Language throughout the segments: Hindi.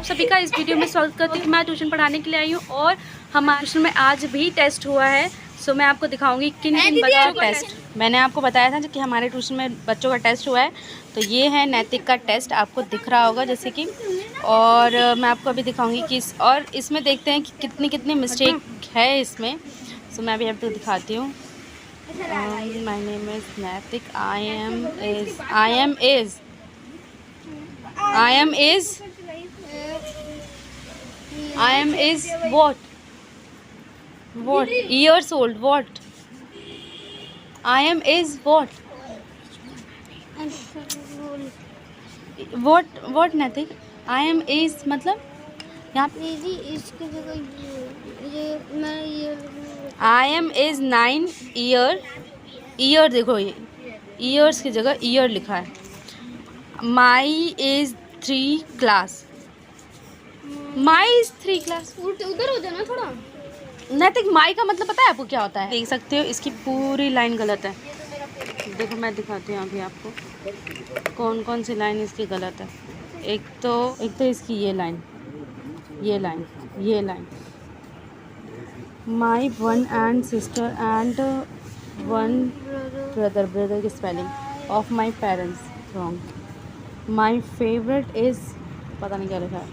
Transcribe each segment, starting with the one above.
आप सभी का इस वीडियो में स्वागत करती हूँ। मैं ट्यूशन पढ़ाने के लिए आई हूँ और हमारे ट्यूशन में आज भी टेस्ट हुआ है। सो मैं आपको दिखाऊंगी किन किन बच्चों का टेस्ट। मैंने आपको बताया था कि हमारे ट्यूशन में बच्चों का टेस्ट हुआ है। तो ये है नैतिक का टेस्ट, आपको दिख रहा होगा जैसे कि, और मैं आपको अभी दिखाऊंगी कि और इसमें देखते हैं कि कितनी कितनी मिस्टेक है इसमें। सो मैं अभी आपको दिखाती हूँ। माय नेम इज़ नैतिक। आई am is what years old. what I am is what nothing. I am is मतलब यहाँ पे इसकी जगह ये मैं ये I am is 9 ईयर देखो, ये ईयर्स की जगह ईयर लिखा है। My is 3 class. My is 3 class. उधर हो जाना थोड़ा। नैतिक माई का मतलब पता है आपको क्या होता है? देख सकते हो इसकी पूरी लाइन गलत है। देखो मैं दिखाती हूँ अभी आपको कौन कौन सी लाइन इसकी गलत है। एक तो इसकी ये line my one and sister and one brother की spelling of my parents wrong. My favourite is पता नहीं क्या लिखा है,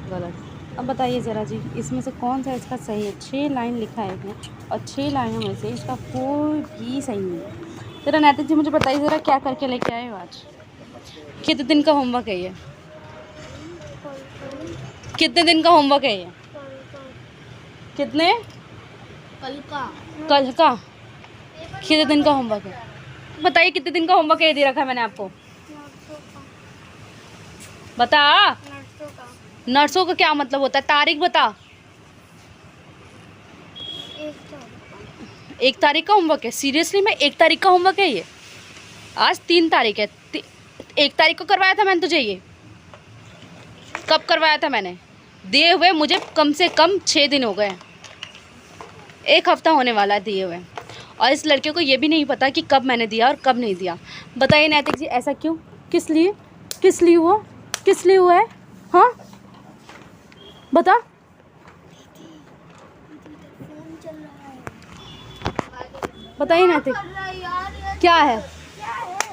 गलत। अब बताइए ज़रा जी, इसमें से कौन सा इसका सही है? 6 लाइन लिखा है इसमें और 6 लाइनों में से इसका कोई भी सही नहीं है। ज़रा नैतिक जी मुझे बताइए ज़रा, क्या करके लेके आए हो आज? कितने दिन का होमवर्क है ये? कितने दिन का होमवर्क है ये? कितने? कल का कितने दिन का होमवर्क है? बताइए कितने दिन का होमवर्क है? दे रखा है मैंने आपको, बता। नर्सों का क्या मतलब होता है? तारीख बता। 1 तारीख का होमवर्क है? सीरियसली में 1 तारीख का होमवर्क है ये? आज 3 तारीख है। 1 तारीख को करवाया था मैंने तुझे ये? कब करवाया था मैंने? दिए हुए मुझे कम से कम 6 दिन हो गए, 1 हफ्ता होने वाला है दिए हुए। और इस लड़के को ये भी नहीं पता कि कब मैंने दिया और कब नहीं दिया। बताइए नैतिक जी, ऐसा क्यों? किस लिए हुआ है? हाँ बता। बताइए नैतिक, क्या है?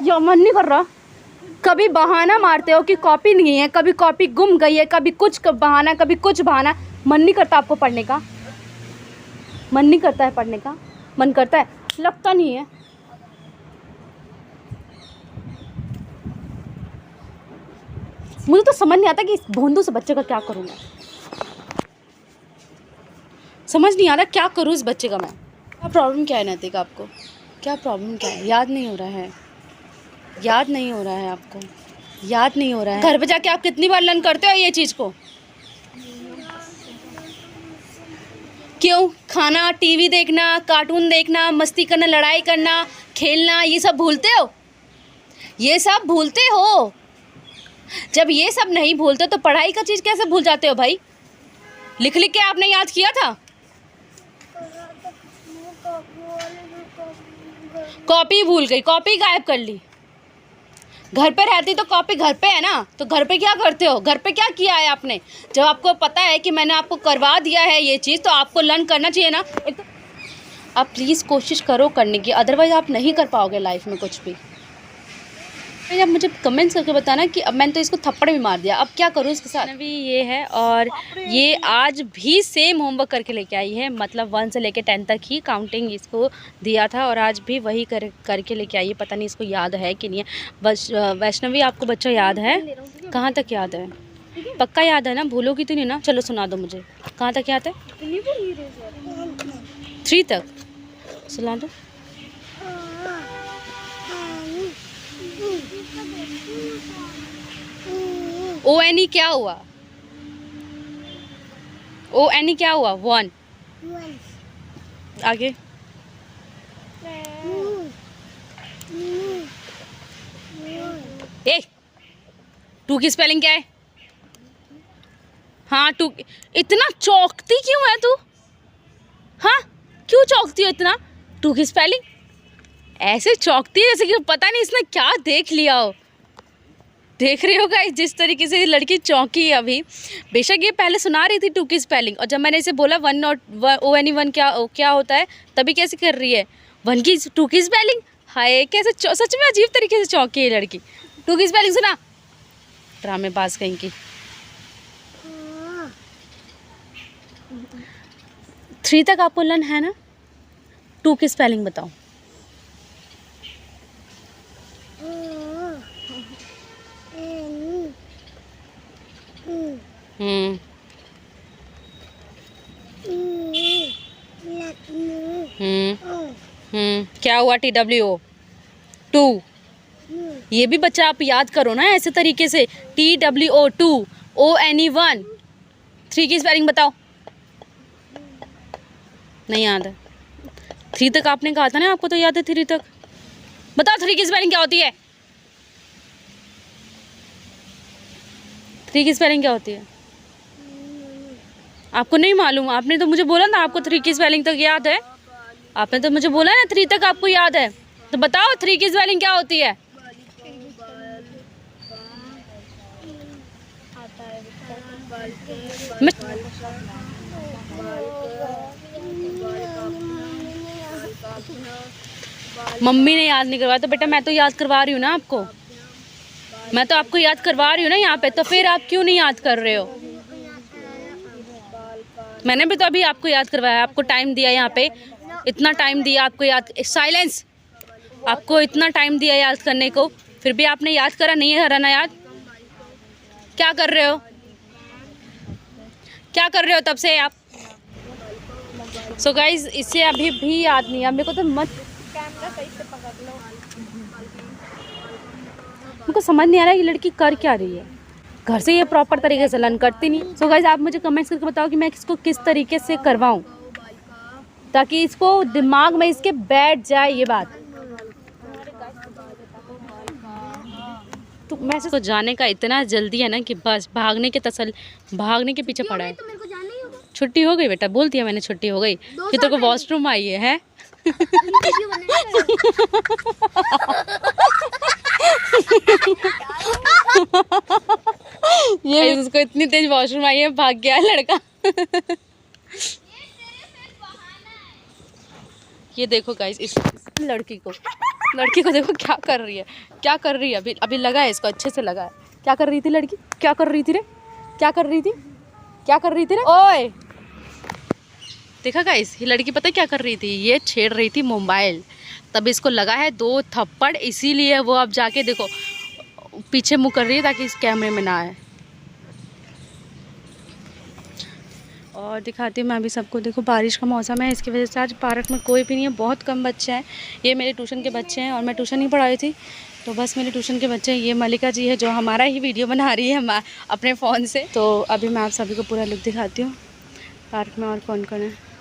यो मन नहीं कर रहा। कभी बहाना मारते हो कि कॉपी नहीं है, कभी कॉपी गुम गई है, कभी कुछ बहाना, कभी कुछ बहाना। मन नहीं करता आपको पढ़ने का? मन नहीं करता है पढ़ने का? मन करता है, लगता नहीं है। मुझे तो समझ नहीं आता कि इस भोंदू से बच्चे का क्या करूँ मैं। समझ नहीं आ रहा क्या करूँ इस बच्चे का मैं। क्या प्रॉब्लम क्या है नैतिक आपको? क्या प्रॉब्लम क्या है? याद नहीं हो रहा है आपको? याद नहीं हो रहा है? घर पे जाके आप कितनी बार लर्न करते हो ये चीज़ को? क्यों? खाना, टीवी देखना, कार्टून देखना, मस्ती करना, लड़ाई करना, खेलना, ये सब भूलते हो? जब ये सब नहीं भूलते तो पढ़ाई का चीज़ कैसे भूल जाते हो भाई? लिख के आपने याद किया था? कॉपी भूल गई, कॉपी गायब कर ली। घर पे रहती तो कॉपी घर पे है ना, तो घर पे क्या करते हो? घर पे क्या किया है आपने? जब आपको पता है कि मैंने आपको करवा दिया है ये चीज़, तो आपको लर्न करना चाहिए ना। आप प्लीज़ कोशिश करो करने की, अदरवाइज़ आप नहीं कर पाओगे लाइफ में कुछ भी। आप मुझे कमेंट्स करके बताना कि अब मैंने तो इसको थप्पड़ भी मार दिया, अब क्या करूँ इसके साथ। अभी ये है और ये आज भी सेम होमवर्क करके लेके आई है, मतलब 1 से लेके 10 तक ही काउंटिंग इसको दिया था और आज भी वही करके लेके आई है। पता नहीं इसको याद है कि नहीं है। बस वैष्णवी, आपको बच्चा याद है? कहाँ तक याद है? पक्का याद है ना? भूलोगी तो नहीं ना? चलो सुना दो मुझे, कहाँ तक याद है? 3 तक सुना दो। ONE क्या हुआ? ONE क्या हुआ? 1 आगे। ए 2 की स्पेलिंग क्या है? हाँ 2। इतना चौंकती क्यों है तू? हाँ क्यों चौंकती हो इतना? 2 की स्पेलिंग ऐसे चौंकती है जैसे कि पता नहीं इसने क्या देख लिया हो। देख रहे हो गाइस जिस तरीके से ये लड़की चौंकी है अभी। बेशक ये पहले सुना रही थी 2 की स्पेलिंग, और जब मैंने इसे बोला 1 नॉट ONE 1 क्या होता है, तभी कैसे कर रही है 2 की स्पेलिंग। हाय कैसे सच में अजीब तरीके से चौंकी है लड़की। 2 की स्पेलिंग सुना, ड्रामेबाज कहीं की। 3 तक आपको लर्न है ना, 2 की स्पेलिंग बताओ। क्या हुआ TWO 2। ये भी बच्चा आप याद करो ना ऐसे तरीके से, TWO 2 ONE 1। 3 की स्पेलिंग बताओ। नहीं याद है। 3 तक आपने कहा था ना, आपको तो याद है 3 तक। बताओ 3 की स्पेलिंग क्या होती है। 3 की स्पेलिंग क्या होती है आपको नहीं मालूम। आपने तो मुझे बोला ना आपको 3 की स्पेलिंग तक याद है। आपने तो मुझे बोला ना 3 तक आपको याद है, तो बताओ 3 की स्पेलिंग क्या होती है। मम्मी ने याद नहीं करवाया तो बेटा मैं तो याद करवा रही हूँ ना आपको। मैं तो आपको याद करवा रही हूँ ना यहाँ पे, तो फिर आप क्यों नहीं याद कर रहे हो। मैंने भी तो अभी आपको याद करवाया, आपको टाइम दिया यहाँ पे, इतना टाइम दिया आपको याद। साइलेंस। आपको इतना टाइम दिया याद करने को, फिर भी आपने याद करा नहीं है ना याद। क्या कर रहे हो, क्या कर रहे हो तब से आप। सो गाइज इसे अभी भी याद नहीं है। मेरे को तो मत कैमरा सही से पकड़ लो। मुझको समझ नहीं आ रहा है ये लड़की कर क्या रही है। घर से ये प्रॉपर तरीके से लर्न करती नहीं। सो गाइज आप मुझे कमेंट्स करके बताओ कि मैं इसको किस तरीके से करवाऊँ ताकि इसको दिमाग में इसके बैठ जाए ये बात। तो मैसेज तो जाने का इतना जल्दी है ना कि बस भागने के पीछे पड़ा है। छुट्टी हो गई बेटा, बोल दिया मैंने छुट्टी हो गई कि तेरे को वॉशरूम आई है? ये उसको इतनी तेज वॉशरूम आई है, भाग गया लड़का। ये देखो गाइस इस लड़की को देखो क्या कर रही है, क्या कर रही है। अभी लगा है इसको, अच्छे से लगा है। क्या कर रही थी लड़की, क्या कर रही थी रे, क्या कर रही थी रे ओए। देखा गाइस ये लड़की पता है क्या कर रही थी, ये छेड़ रही थी मोबाइल। तब इसको लगा है 2 थप्पड़, इसीलिए वो अब जाके देखो पीछे मुँह कर रही है ताकि इस कैमरे में ना आए। और दिखाती हूँ मैं अभी सबको। देखो बारिश का मौसम है, इसकी वजह से आज पार्क में कोई भी नहीं है, बहुत कम बच्चे हैं। ये मेरे ट्यूशन के बच्चे हैं और मैं ट्यूशन ही पढ़ाई थी, तो बस मेरे ट्यूशन के बच्चे हैं। ये मलिका जी है जो हमारा ही वीडियो बना रही है अपने फ़ोन से। तो अभी मैं आप सभी को पूरा लुक दिखाती हूँ पार्क में और कौन कौन है।